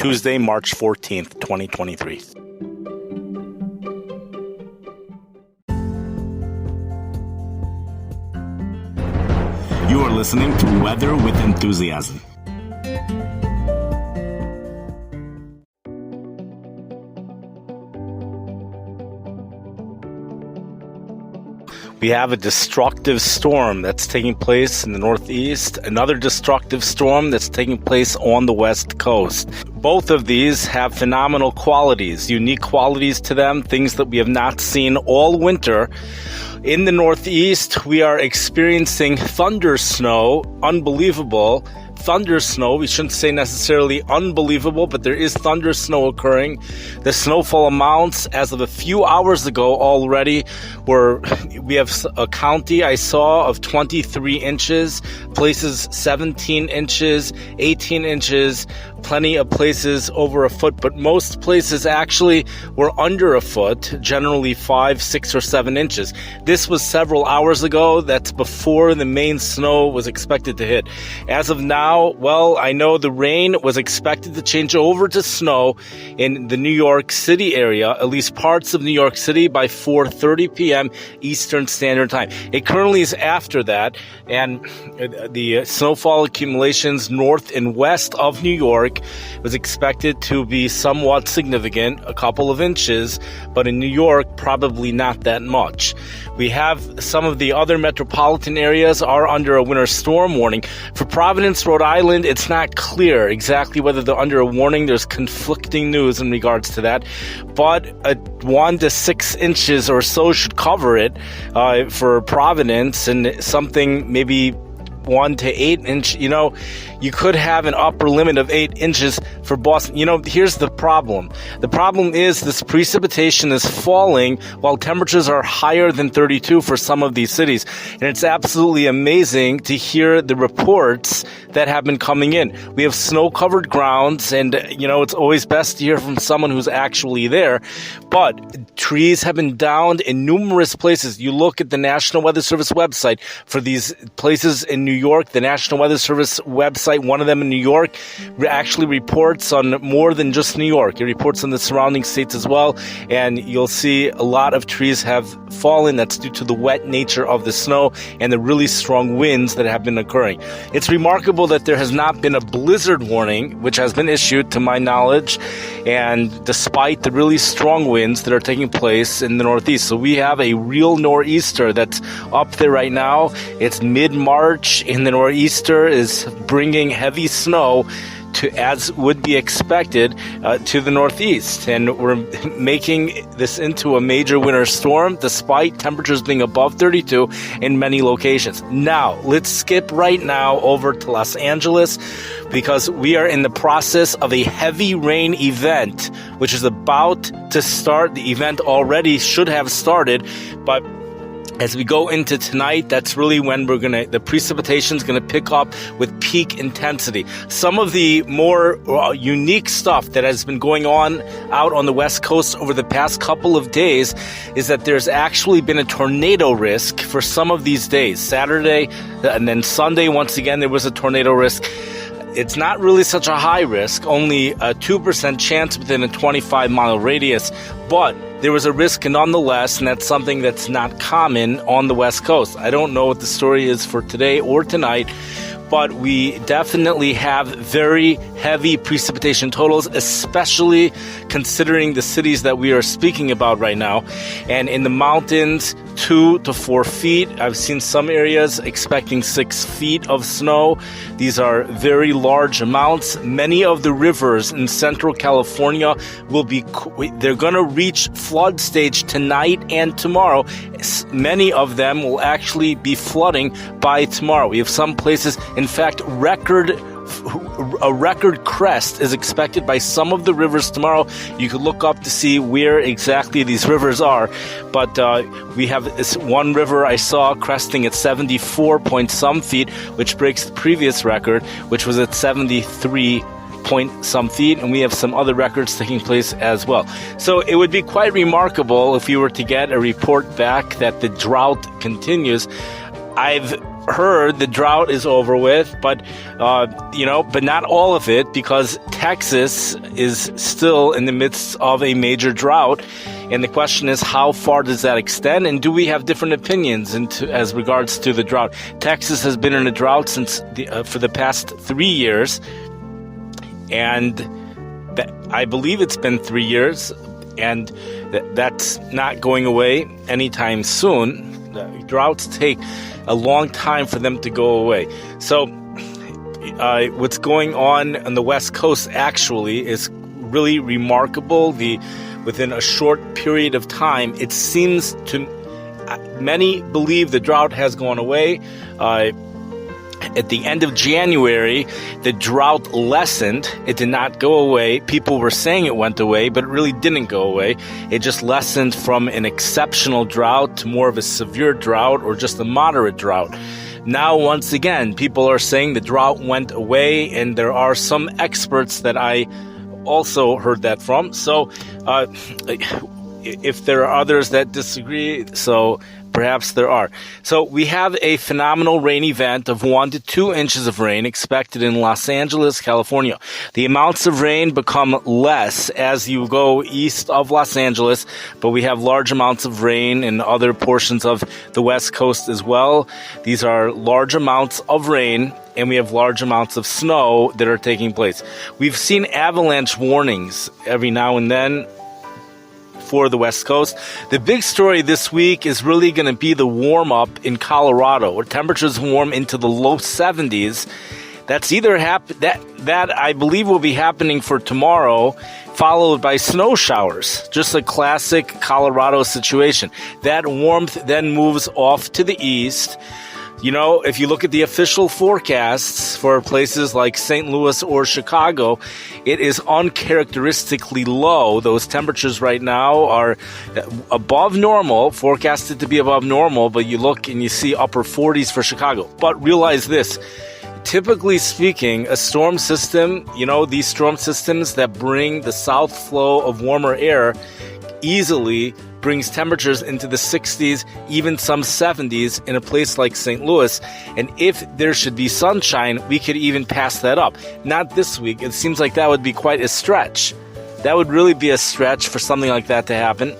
Tuesday, March 14th, 2023. You are listening to Weather with Enthusiasm. We have a destructive storm that's taking place in the Northeast, another destructive storm that's taking place on the West Coast. Both of these have phenomenal qualities, unique qualities to them, things that we have not seen all winter. In the Northeast, we are experiencing thunder snow, unbelievable. Thunder snow, we shouldn't say necessarily unbelievable, but there is thunder snow occurring. The snowfall amounts as of a few hours ago already we have a county I saw of 23 inches, places 17 inches, 18 inches, plenty of places over a foot, but most places actually were under a foot, generally 5, 6, or 7 inches. This was several hours ago. That's before the main snow was expected to hit. As of now, well, I know the rain was expected to change over to snow in the New York City area, at least parts of New York City, by 4:30 p.m. Eastern Standard Time. It currently is after that, and the snowfall accumulations north and west of New York was expected to be somewhat significant, a couple of inches, but in New York, probably not that much. We have some of the other metropolitan areas are under a winter storm warning. For Providence, Rhode Island, it's not clear exactly whether they're under a warning. There's conflicting news in regards to that, but 1 to 6 inches or so should cover it for Providence, and something maybe 1 to 8 inch. You could have an upper limit of 8 inches for Boston. Here's the problem. The problem is this precipitation is falling while temperatures are higher than 32 for some of these cities. And it's absolutely amazing to hear the reports that have been coming in. We have snow-covered grounds, and, it's always best to hear from someone who's actually there. But trees have been downed in numerous places. You look at the National Weather Service website for these places in New York, the National Weather Service website, one of them in New York, actually reports on more than just New York. It reports on the surrounding states as well, and you'll see a lot of trees have fallen. That's due to the wet nature of the snow and the really strong winds that have been occurring. It's remarkable that there has not been a blizzard warning, which has been issued to my knowledge, and despite the really strong winds that are taking place in the Northeast. So we have a real nor'easter that's up there right now. It's mid-March, and the nor'easter is bringing heavy snow as would be expected to the Northeast, and we're making this into a major winter storm despite temperatures being above 32 in many locations. Now let's skip right now over to Los Angeles, because we are in the process of a heavy rain event which is about to start. The event already should have started, but as we go into tonight, that's really when the precipitation's gonna pick up with peak intensity. Some of the more unique stuff that has been going on out on the West Coast over the past couple of days is that there's actually been a tornado risk for some of these days. Saturday and then Sunday, once again, there was a tornado risk. It's not really such a high risk, only a 2% chance within a 25-mile radius, but there was a risk nonetheless, and that's something that's not common on the West Coast. I don't know what the story is for today or tonight, but we definitely have very heavy precipitation totals, especially considering the cities that we are speaking about right now. And in the mountains, 2 to 4 feet. I've seen some areas expecting 6 feet of snow. These are very large amounts. Many of the rivers in Central California they're going to reach flood stage tonight and tomorrow. Many of them will actually be flooding by tomorrow. We have some places, in fact, a record crest is expected by some of the rivers tomorrow. You could look up to see where exactly these rivers are, but we have this one river I saw cresting at 74 point some feet, which breaks the previous record, which was at 73 point some feet, and we have some other records taking place as well. So it would be quite remarkable if you were to get a report back that the drought continues. I've heard the drought is over with, but not all of it, because Texas is still in the midst of a major drought. And the question is, how far does that extend? And do we have different opinions as regards to the drought? Texas has been in a drought for the past 3 years. And I believe it's been 3 years, and that's not going away anytime soon. Droughts take a long time for them to go away. So what's going on the West Coast actually is really remarkable. Within a short period of time, it seems to many believe the drought has gone away. At the end of January, the drought lessened. It did not go away. People were saying it went away, but it really didn't go away. It just lessened from an exceptional drought to more of a severe drought or just a moderate drought. Now, once again, people are saying the drought went away, and there are some experts that I also heard that from. So, if there are others that disagree, so perhaps there are. So we have a phenomenal rain event of 1 to 2 inches of rain expected in Los Angeles, California. The amounts of rain become less as you go east of Los Angeles, but we have large amounts of rain in other portions of the West Coast as well. These are large amounts of rain, and we have large amounts of snow that are taking place. We've seen avalanche warnings every now and then for the West Coast. The big story this week is really going to be the warm-up in Colorado, where temperatures warm into the low 70s. That's either that I believe will be happening for tomorrow, followed by snow showers. Just a classic Colorado situation. That warmth then moves off to the east. You know, if you look at the official forecasts for places like St. Louis or Chicago, it is uncharacteristically low. Those temperatures right now are above normal, forecasted to be above normal, but you look and you see upper 40s for Chicago. But realize this, typically speaking, a storm system, these storm systems that bring the south flow of warmer air easily brings temperatures into the 60s, even some 70s in a place like St. Louis. And if there should be sunshine, we could even pass that up. Not this week. It seems like that would be quite a stretch. That would really be a stretch for something like that to happen.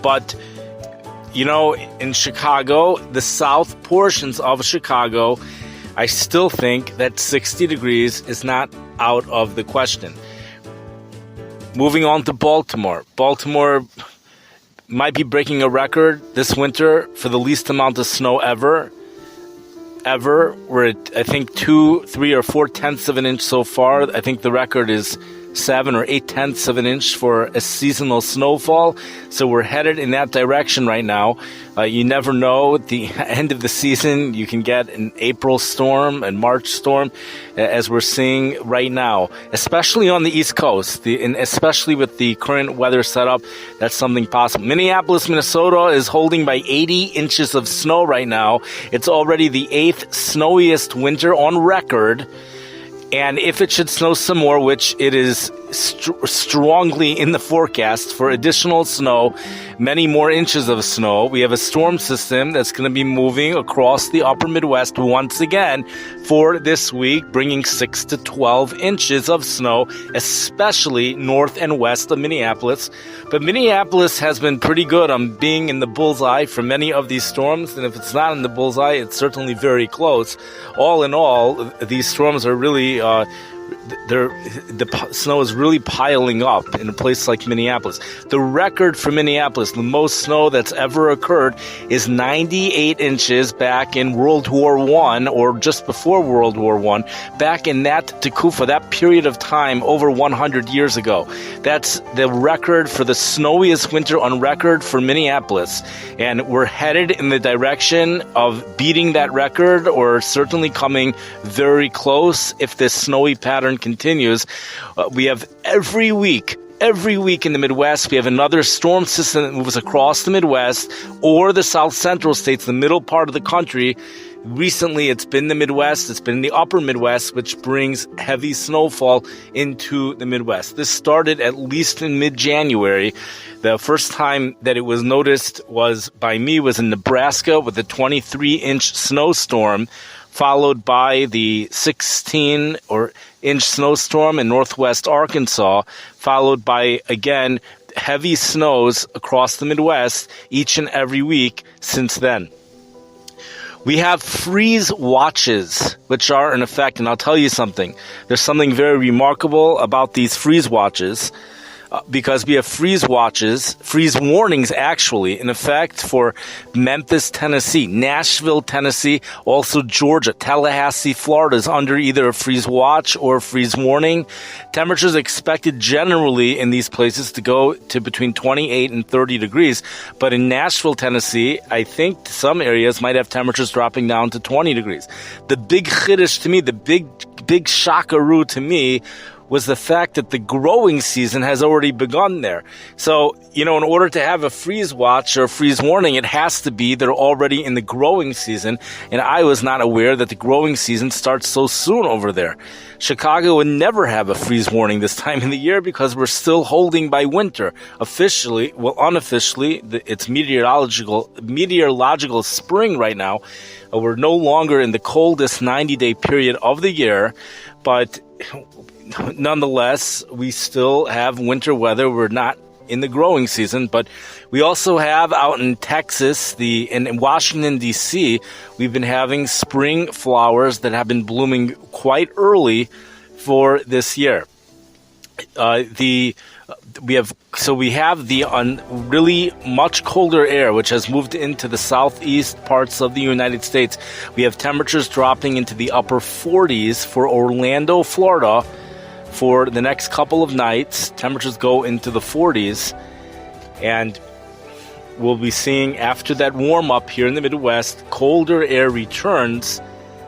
But, in Chicago, the south portions of Chicago, I still think that 60 degrees is not out of the question. Moving on to Baltimore. Baltimore might be breaking a record this winter for the least amount of snow ever. We're at, I think, 2, 3, or 4 tenths of an inch so far. I think the record is 7 or 8 tenths of an inch for a seasonal snowfall. So we're headed in that direction right now. You never know. At the end of the season, you can get an April storm, a March storm, as we're seeing right now, especially on the East Coast, and especially with the current weather setup. That's something possible. Minneapolis, Minnesota is holding by 80 inches of snow right now. It's already the 8th snowiest winter on record. And if it should snow some more, which it is strongly in the forecast for additional snow, many more inches of snow, we have a storm system that's going to be moving across the upper Midwest once again for this week, bringing 6 to 12 inches of snow, especially north and west of Minneapolis. But Minneapolis has been pretty good on being in the bullseye for many of these storms, and if it's not in the bullseye, it's certainly very close. All in all, these storms are really the snow is really piling up in a place like Minneapolis. The record for Minneapolis, the most snow that's ever occurred, is 98 inches back in World War I, or just before World War I, back in that Tekufa, that period of time over 100 years ago. That's the record for the snowiest winter on record for Minneapolis. And we're headed in the direction of beating that record, or certainly coming very close if this snowy pattern continues. We have every week in the Midwest, we have another storm system that moves across the Midwest or the South Central states, the middle part of the country, Recently, it's been the Midwest, it's been the upper Midwest, which brings heavy snowfall into the Midwest. This started at least in mid-January. The first time that it was noticed was in Nebraska with a 23-inch snowstorm, followed by the 16-inch snowstorm in northwest Arkansas, followed by, again, heavy snows across the Midwest each and every week since then. We have freeze watches, which are in effect, and I'll tell you something. There's something very remarkable about these freeze watches, because we have freeze warnings actually, in effect for Memphis, Tennessee, Nashville, Tennessee, also Georgia, Tallahassee, Florida is under either a freeze watch or a freeze warning. Temperatures expected generally in these places to go to between 28 and 30 degrees. But in Nashville, Tennessee, I think some areas might have temperatures dropping down to 20 degrees. The big chiddush to me, the big shockaroo to me, was the fact that the growing season has already begun there. So, in order to have a freeze watch or a freeze warning, it has to be they're already in the growing season. And I was not aware that the growing season starts so soon over there. Chicago would never have a freeze warning this time of the year because we're still holding by winter. Unofficially, it's meteorological spring right now. We're no longer in the coldest 90-day period of the year, but nonetheless, we still have winter weather. We're not in the growing season, but we also have out in Texas, in Washington, D.C., we've been having spring flowers that have been blooming quite early for this year. We have the really much colder air, which has moved into the southeast parts of the United States. We have temperatures dropping into the upper 40s for Orlando, Florida. For the next couple of nights, temperatures go into the 40s, and we'll be seeing after that warm up here in the Midwest, colder air returns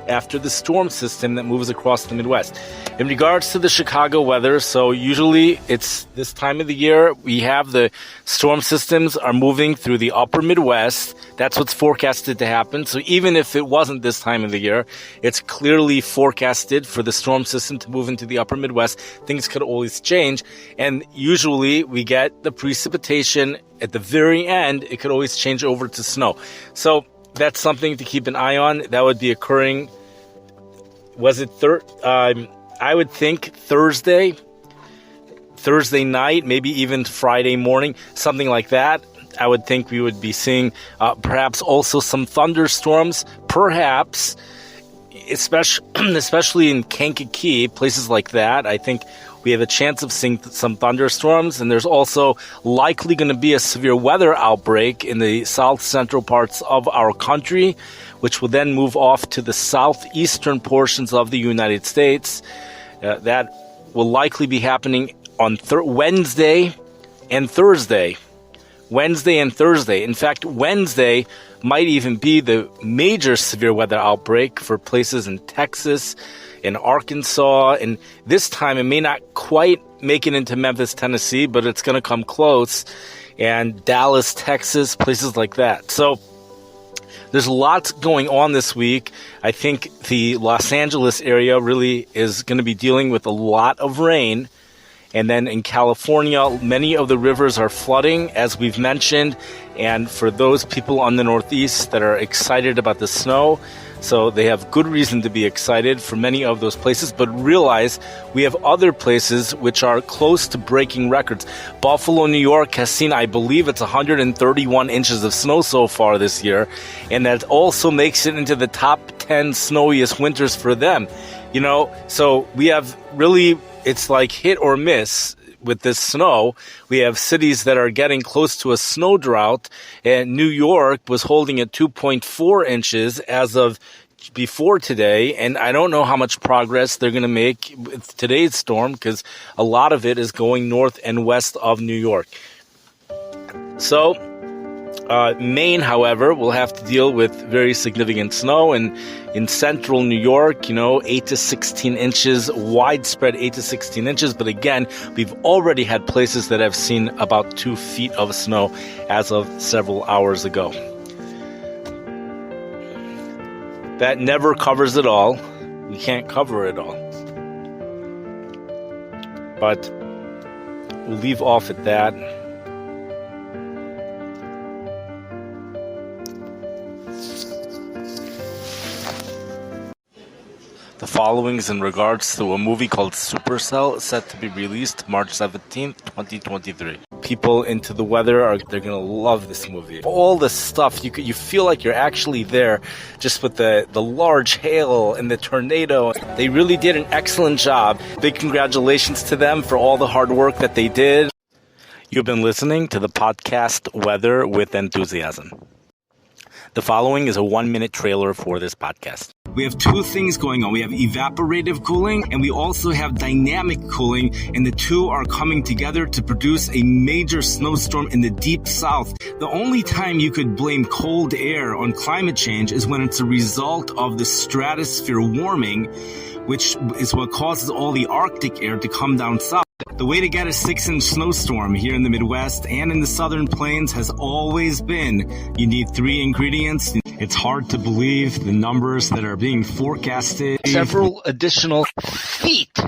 after the storm system that moves across the Midwest. In regards to the Chicago weather, so usually it's this time of the year, we have the storm systems are moving through the upper Midwest. That's what's forecasted to happen. So even if it wasn't this time of the year, it's clearly forecasted for the storm system to move into the upper Midwest. Things could always change. And usually we get the precipitation at the very end. It could always change over to snow. So that's something to keep an eye on. That would be occurring. I would think Thursday night, maybe even Friday morning, something like that. I would think we would be seeing perhaps also some thunderstorms, perhaps, especially in Kankakee, places like that. I think we have a chance of seeing some thunderstorms, and there's also likely going to be a severe weather outbreak in the south central parts of our country, which will then move off to the southeastern portions of the United States. That will likely be happening on Wednesday and Thursday. In fact, Wednesday might even be the major severe weather outbreak for places in Texas, in Arkansas, and this time it may not quite make it into Memphis, Tennessee, but it's going to come close, and Dallas, Texas, places like that. So there's lots going on this week. I think the Los Angeles area really is going to be dealing with a lot of rain. And then in California, many of the rivers are flooding, as we've mentioned. And for those people on the Northeast that are excited about the snow, so they have good reason to be excited for many of those places. But realize we have other places which are close to breaking records. Buffalo, New York has seen, I believe it's 131 inches of snow so far this year. And that also makes it into the top 10 snowiest winters for them. So we have really, it's like hit or miss with this snow. We have cities that are getting close to a snow drought, and New York was holding at 2.4 inches as of before today, and I don't know how much progress they're going to make with today's storm because a lot of it is going north and west of New York. So Maine, however, will have to deal with very significant snow, and in central New York, 8 to 16 inches, widespread 8 to 16 inches. But again, we've already had places that have seen about 2 feet of snow as of several hours ago. That never covers it all. We can't cover it all. But we'll leave off at that. The following is in regards to a movie called Supercell, set to be released March 17th, 2023. People into the weather they're gonna love this movie. All the stuff you feel like you're actually there, just with the large hail and the tornado. They really did an excellent job. Big congratulations to them for all the hard work that they did. You've been listening to the podcast Weather with Enthusiasm. The following is a 1-minute trailer for this podcast. We have two things going on. We have evaporative cooling and we also have dynamic cooling, and the two are coming together to produce a major snowstorm in the deep south. The only time you could blame cold air on climate change is when it's a result of the stratosphere warming, which is what causes all the Arctic air to come down south. The way to get a 6-inch snowstorm here in the Midwest and in the Southern Plains has always been you need 3 ingredients. It's hard to believe the numbers that are being forecasted. Several additional feet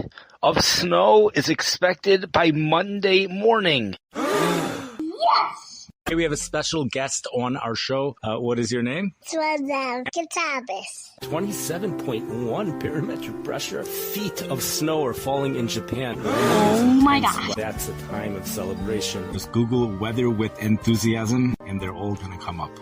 of snow is expected by Monday morning. Yes! Okay, we have a special guest on our show. What is your name? Kitabis. 27.1 barometric pressure. Feet of snow are falling in Japan. Oh my God. That's a time of celebration. Just Google weather with enthusiasm and they're all going to come up.